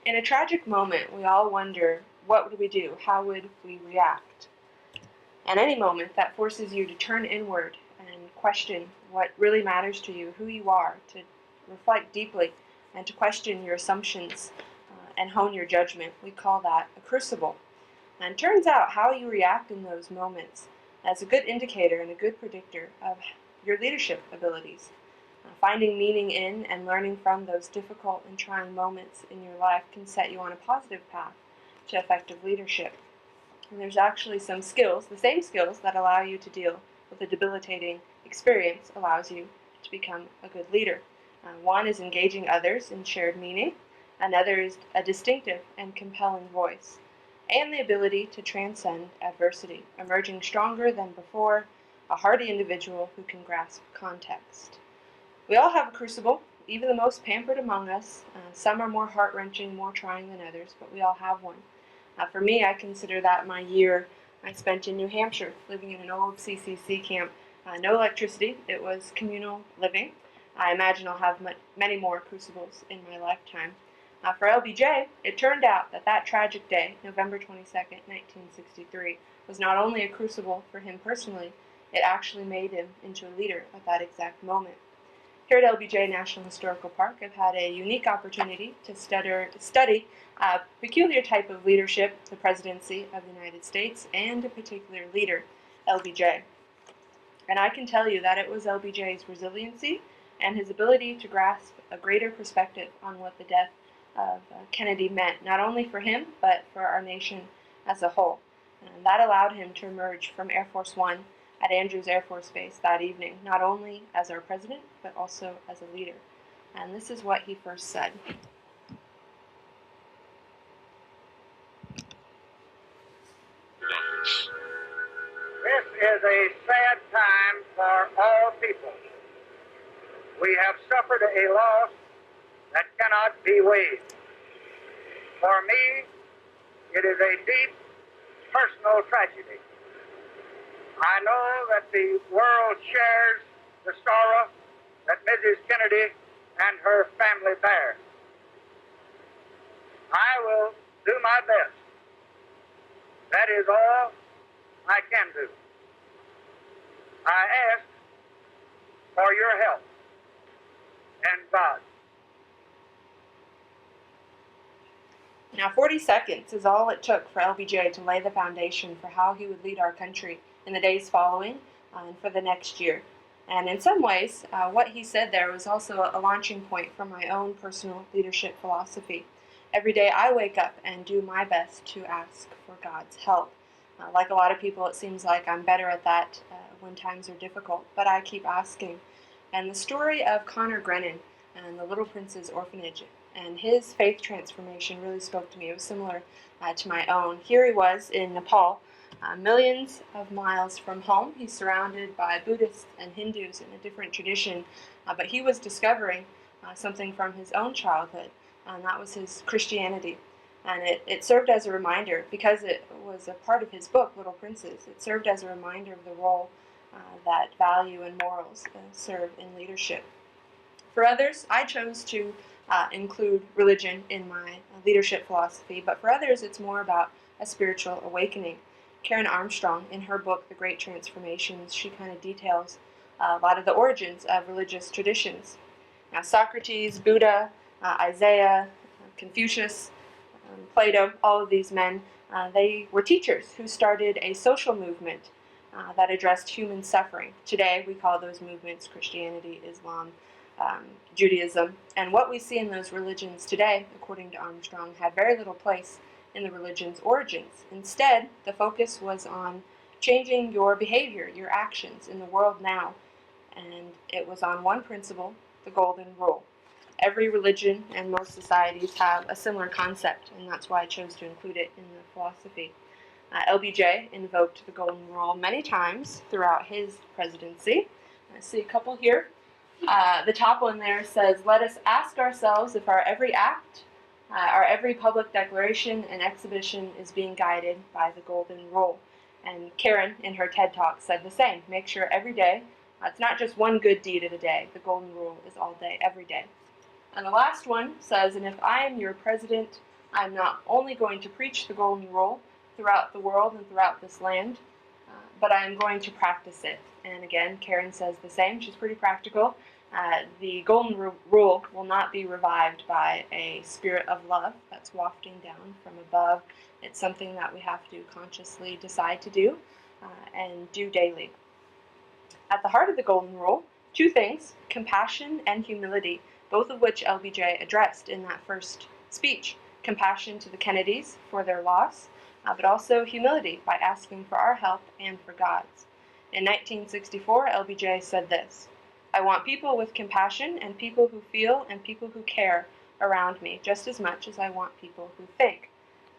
In a tragic moment, we all wonder, what would we do? How would we react? And any moment that forces you to turn inward and question what really matters to you, who you are, to reflect deeply and to question your assumptions and hone your judgment, we call that a crucible. And it turns out how you react in those moments is a good indicator and a good predictor of your leadership abilities. Finding meaning in and learning from those difficult and trying moments in your life can set you on a positive path to effective leadership. And there's actually some skills, the same skills that allow you to deal with a debilitating experience allows you to become a good leader. One is engaging others in shared meaning. Another is a distinctive and compelling voice, and the ability to transcend adversity, emerging stronger than before, a hardy individual who can grasp context. We all have a crucible, even the most pampered among us. Some are more heart-wrenching, more trying than others, but we all have one. For me, I consider that my year I spent in New Hampshire, living in an old CCC camp. No electricity, it was communal living. I imagine I'll have many more crucibles in my lifetime. For LBJ, it turned out that that tragic day, November 22nd, 1963, was not only a crucible for him personally, it actually made him into a leader at that exact moment. Here at LBJ National Historical Park, I've had a unique opportunity to study a peculiar type of leadership, the presidency of the United States, and a particular leader, LBJ. And I can tell you that it was LBJ's resiliency and his ability to grasp a greater perspective on what the death of Kennedy meant, not only for him, but for our nation as a whole. And that allowed him to emerge from Air Force One at Andrews Air Force Base that evening, not only as our president, but also as a leader. And this is what he first said. This is a sad time for all people. We have suffered a loss that cannot be weighed. For me, it is a deep personal tragedy. I know that the world shares the sorrow that Mrs. Kennedy and her family bear. I will do my best. That is all I can do. I ask for your help and God. Now, 40 seconds is all it took for LBJ to lay the foundation for how he would lead our country in the days following and for the next year. And in some ways, what he said there was also a launching point for my own personal leadership philosophy. Every day I wake up and do my best to ask for God's help. Like a lot of people, it seems like I'm better at that when times are difficult, but I keep asking. And the story of Connor Grennan and the Little Prince's Orphanage and his faith transformation really spoke to me. It was similar to my own. Here he was in Nepal, millions of miles from home. He's surrounded by Buddhists and Hindus in a different tradition, but he was discovering something from his own childhood, and that was his Christianity. And it served as a reminder, because it was a part of his book, Little Princes, it served as a reminder of the role that value and morals serve in leadership. For others, I chose to include religion in my leadership philosophy, but for others it's more about a spiritual awakening. Karen Armstrong, in her book, The Great Transformations, she kind of details a lot of the origins of religious traditions. Now, Socrates, Buddha, Isaiah, Confucius, Plato, all of these men, they were teachers who started a social movement that addressed human suffering. Today, we call those movements Christianity, Islam, Judaism. And what we see in those religions today, according to Armstrong, had very little place in the religion's origins. Instead, the focus was on changing your behavior, your actions in the world now. And it was on one principle, the golden rule. Every religion and most societies have a similar concept, and that's why I chose to include it in the philosophy. LBJ invoked the golden rule many times throughout his presidency. I see a couple here. The top one there says, "Let us ask ourselves if our every act, our every public declaration and exhibition is being guided by the golden rule." And Karen, in her TED Talk, said the same. Make sure every day, it's not just one good deed of the day. The golden rule is all day, every day. And the last one says, "And if I am your president, I'm not only going to preach the Golden Rule throughout the world and throughout this land, but I'm going to practice it. And again, Karen says the same. She's pretty practical. The Golden Rule will not be revived by a spirit of love that's wafting down from above. It's something that we have to consciously decide to do and do daily. At the heart of the Golden Rule, two things: compassion and humility, both of which LBJ addressed in that first speech. Compassion to the Kennedys for their loss, but also humility by asking for our help and for God's. In 1964, LBJ said this: "I want people with compassion and people who feel and people who care around me just as much as I want people who think."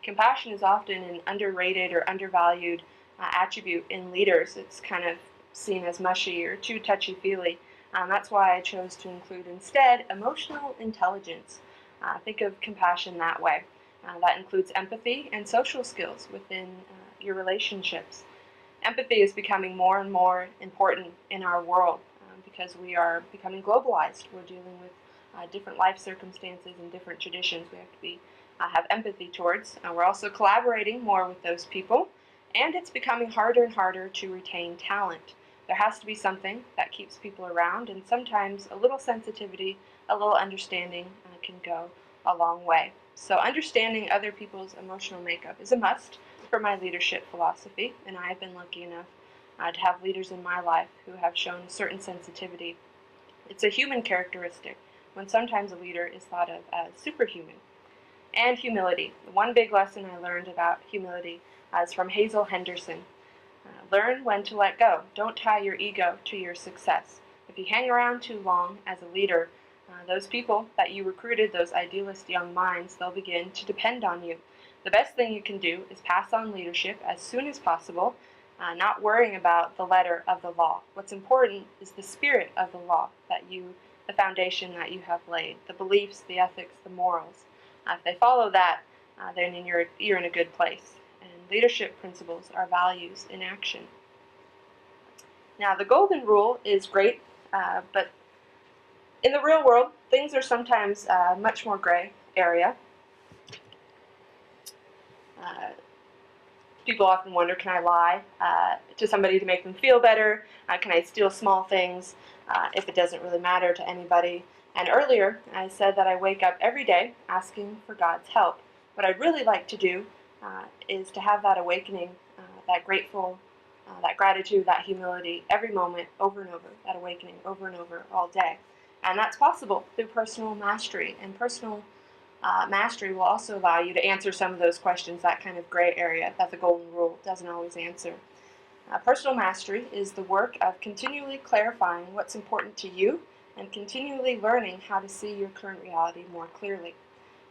Compassion is often an underrated or undervalued attribute in leaders. It's kind of seen as mushy or too touchy-feely. That's why I chose to include instead emotional intelligence. Think of compassion that way. That includes empathy and social skills within your relationships. Empathy is becoming more and more important in our world because we are becoming globalized. We're dealing with different life circumstances and different traditions we have to have empathy towards. We're also collaborating more with those people, and it's becoming harder and harder to retain talent. There has to be something that keeps people around, and sometimes a little sensitivity, a little understanding can go a long way. So understanding other people's emotional makeup is a must for my leadership philosophy, and I have been lucky enough to have leaders in my life who have shown a certain sensitivity. It's a human characteristic when sometimes a leader is thought of as superhuman. And humility. One big lesson I learned about humility is from Hazel Henderson. Learn when to let go. Don't tie your ego to your success. If you hang around too long as a leader, those people that you recruited, those idealist young minds, they'll begin to depend on you. The best thing you can do is pass on leadership as soon as possible, not worrying about the letter of the law. What's important is the spirit of the law, the foundation that you have laid, the beliefs, the ethics, the morals. If they follow that, then you're in a good place. And leadership principles are values in action. Now, the Golden Rule is great, but in the real world, things are sometimes much more gray area. People often wonder, can I lie to somebody to make them feel better? Can I steal small things if it doesn't really matter to anybody? And earlier, I said that I wake up every day asking for God's help. What I'd really like to do is to have that awakening, that gratitude, that humility every moment, over and over, that awakening over and over all day. And that's possible through personal mastery. And personal mastery will also allow you to answer some of those questions, that kind of gray area that the Golden Rule doesn't always answer. Personal mastery is the work of continually clarifying what's important to you and continually learning how to see your current reality more clearly.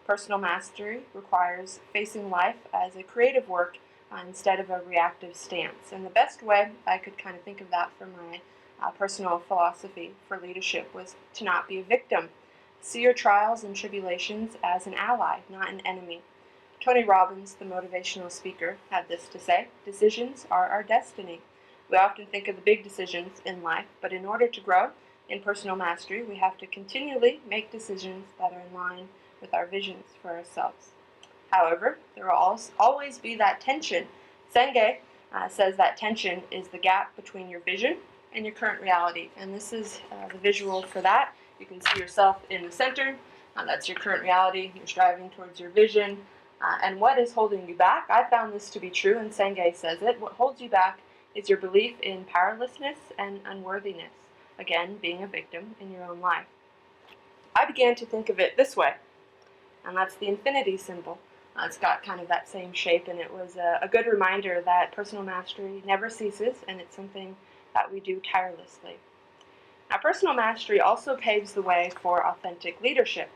Personal mastery requires facing life as a creative work instead of a reactive stance. And the best way I could kind of think of that from my personal philosophy for leadership was to not be a victim. See your trials and tribulations as an ally, not an enemy. Tony Robbins, the motivational speaker, had this to say: decisions are our destiny. We often think of the big decisions in life, but in order to grow in personal mastery, we have to continually make decisions that are in line with our visions for ourselves. However, there will always be that tension. Senge says that tension is the gap between your vision and your current reality, and this is the visual for that. You can see yourself in the center. That's your current reality. You're striving towards your vision. And what is holding you back? I found this to be true, and Senge says it. What holds you back is your belief in powerlessness and unworthiness. Again, being a victim in your own life. I began to think of it this way, and that's the infinity symbol. It's got kind of that same shape, and it was a good reminder that personal mastery never ceases, and it's something that we do tirelessly. Now, personal mastery also paves the way for authentic leadership.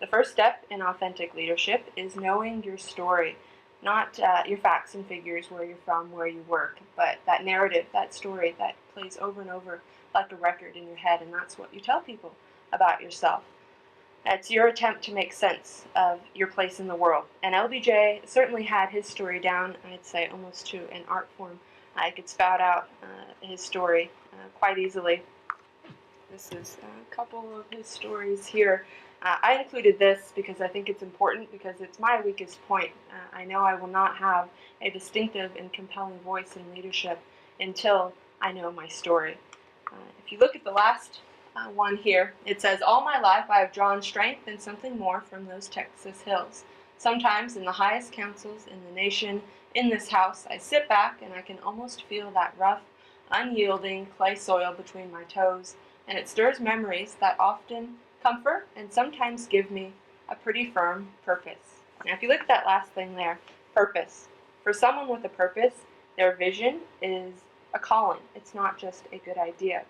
The first step in authentic leadership is knowing your story, not your facts and figures, where you're from, where you work, but that narrative, that story that plays over and over like a record in your head, and that's what you tell people about yourself. It's your attempt to make sense of your place in the world. And LBJ certainly had his story down, I'd say, almost to an art form. I could spout out his story quite easily. This is a couple of his stories here. I included this because I think it's important because it's my weakest point. I know I will not have a distinctive and compelling voice in leadership until I know my story. If you look at the last one here, it says, "All my life I have drawn strength and something more from those Texas hills. Sometimes in the highest councils in the nation, in this house, I sit back and I can almost feel that rough, unyielding clay soil between my toes, and it stirs memories that often comfort and sometimes give me a pretty firm purpose." Now, if you look at that last thing there, purpose. For someone with a purpose, their vision is a calling. It's not just a good idea.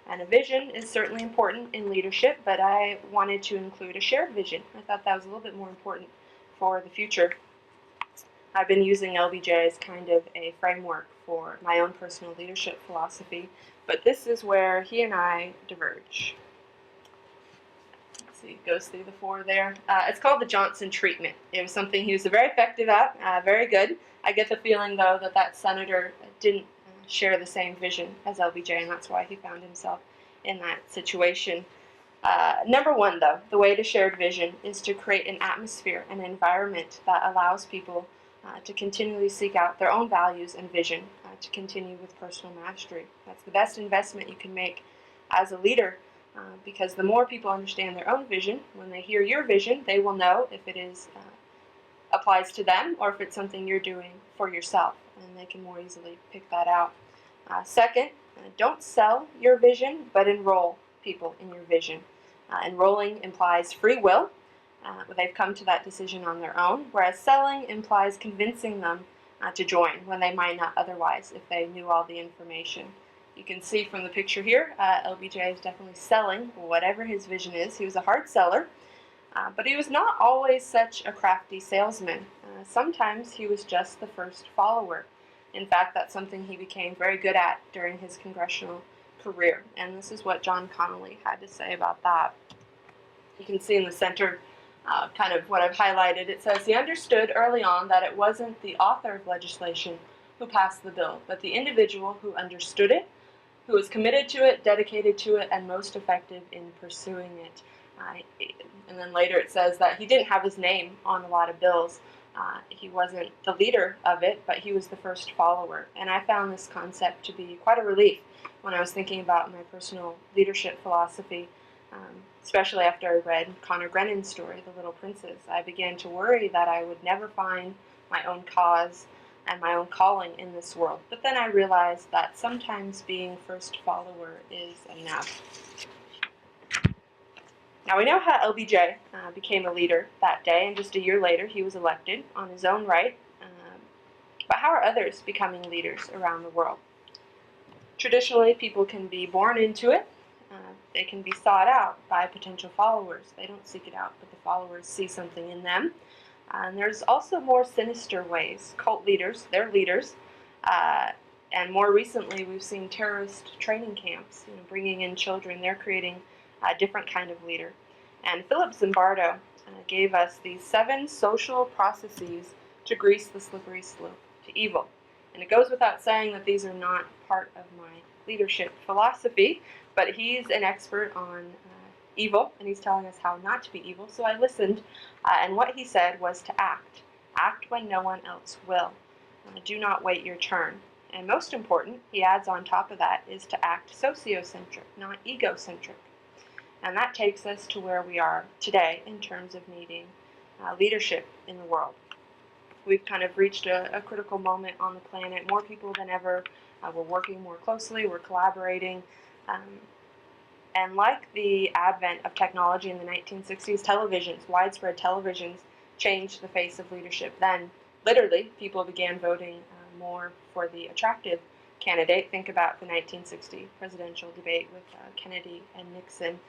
And a vision is certainly important in leadership, but I wanted to include a shared vision. I thought that was a little bit more important for the future. I've been using LBJ as kind of a framework for my own personal leadership philosophy, but this is where he and I diverge. He goes through the four there. It's called the Johnson treatment. It was something he was very effective at, very good. I get the feeling, though, that senator didn't share the same vision as LBJ, and that's why he found himself in that situation. Number one, though, the way to shared vision is to create an atmosphere, an environment that allows people to continually seek out their own values and vision, to continue with personal mastery. That's the best investment you can make as a leader. Because the more people understand their own vision, when they hear your vision, they will know if it is applies to them or if it's something you're doing for yourself, and they can more easily pick that out. Second, don't sell your vision, but enroll people in your vision. Enrolling implies free will. They've come to that decision on their own, whereas selling implies convincing them to join when they might not otherwise if they knew all the information. You can see from the picture here, LBJ is definitely selling whatever his vision is. He was a hard seller, but he was not always such a crafty salesman. Sometimes he was just the first follower. In fact, that's something he became very good at during his congressional career, and this is what John Connally had to say about that. You can see in the center kind of what I've highlighted. It says, "He understood early on that it wasn't the author of legislation who passed the bill, but the individual who understood it, who was committed to it, dedicated to it, and most effective in pursuing it." And then later it says that he didn't have his name on a lot of bills. He wasn't the leader of it, but he was the first follower. And I found this concept to be quite a relief when I was thinking about my personal leadership philosophy, especially after I read Conor Grennan's story, The Little Princes. I began to worry that I would never find my own cause and my own calling in this world. But then I realized that sometimes being first follower is enough. Now we know how LBJ became a leader that day, and just a year later he was elected on his own right. But how are others becoming leaders around the world? Traditionally, people can be born into it. They can be sought out by potential followers. They don't seek it out, but the followers see something in them. And there's also more sinister ways. Cult leaders, they're leaders. And more recently, we've seen terrorist training camps, bringing in children. They're creating a different kind of leader. And Philip Zimbardo gave us these 7 social processes to grease the slippery slope to evil. And it goes without saying that these are not part of my leadership philosophy, but he's an expert on evil, and he's telling us how not to be evil. So I listened, and what he said was to act. Act when no one else will. Do not wait your turn. And most important, he adds on top of that, is to act sociocentric, not egocentric. And that takes us to where we are today in terms of needing leadership in the world. We've kind of reached a critical moment on the planet. More people than ever. We're working more closely. We're collaborating. And like the advent of technology in the 1960s, televisions, widespread televisions, changed the face of leadership. Then, literally, people began voting more for the attractive candidate. Think about the 1960 presidential debate with Kennedy and Nixon.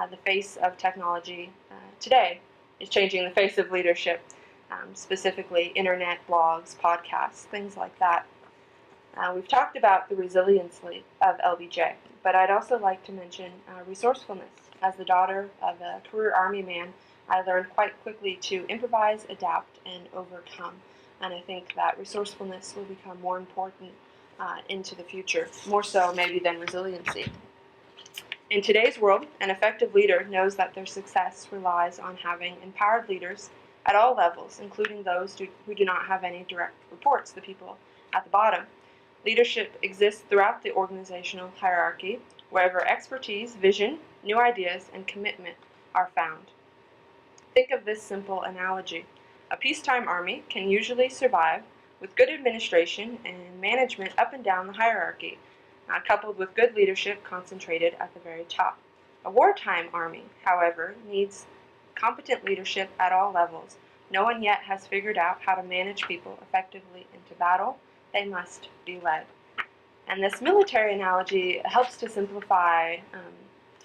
The face of technology today is changing the face of leadership, specifically internet, blogs, podcasts, things like that. We've talked about the resiliency of LBJ, but I'd also like to mention resourcefulness. As the daughter of a career Army man, I learned quite quickly to improvise, adapt, and overcome. And I think that resourcefulness will become more important into the future, more so maybe than resiliency. In today's world, an effective leader knows that their success relies on having empowered leaders at all levels, including those who do not have any direct reports, the people at the bottom. Leadership exists throughout the organizational hierarchy, wherever expertise, vision, new ideas, and commitment are found. Think of this simple analogy. A peacetime army can usually survive with good administration and management up and down the hierarchy, coupled with good leadership concentrated at the very top. A wartime army, however, needs competent leadership at all levels. No one yet has figured out how to manage people effectively into battle. They must be led. And this military analogy helps to simplify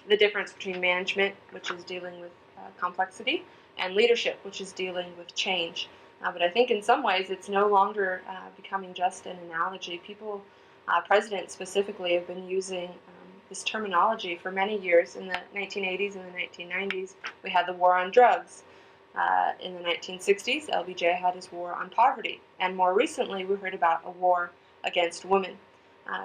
the difference between management, which is dealing with complexity, and leadership, which is dealing with change. But I think in some ways it's no longer becoming just an analogy. Presidents specifically, have been using this terminology for many years. In the 1980s and the 1990s, we had the war on drugs. In the 1960s, LBJ had his war on poverty. And more recently, we heard about a war against women.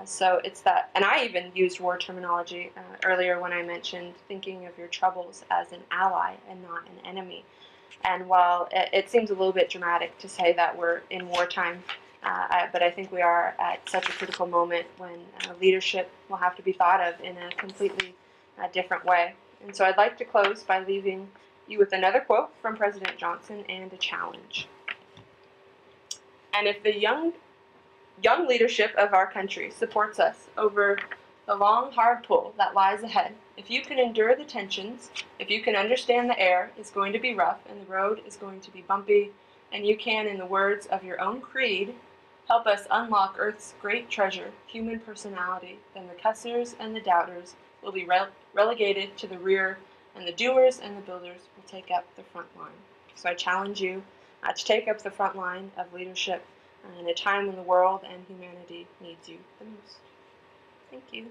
So it's that, and I even used war terminology earlier when I mentioned thinking of your troubles as an ally and not an enemy. And while it seems a little bit dramatic to say that we're in wartime, but I think we are at such a critical moment when leadership will have to be thought of in a completely different way. And so I'd like to close by leaving you with another quote from President Johnson and a challenge. And if the young leadership of our country supports us over the long, hard pull that lies ahead, if you can endure the tensions, if you can understand the air is going to be rough and the road is going to be bumpy, and you can, in the words of your own creed, help us unlock Earth's great treasure, human personality, then the cussers and the doubters will be relegated to the rear, and the doers and the builders will take up the front line. So I challenge you to take up the front line of leadership in a time when the world and humanity needs you the most. Thank you.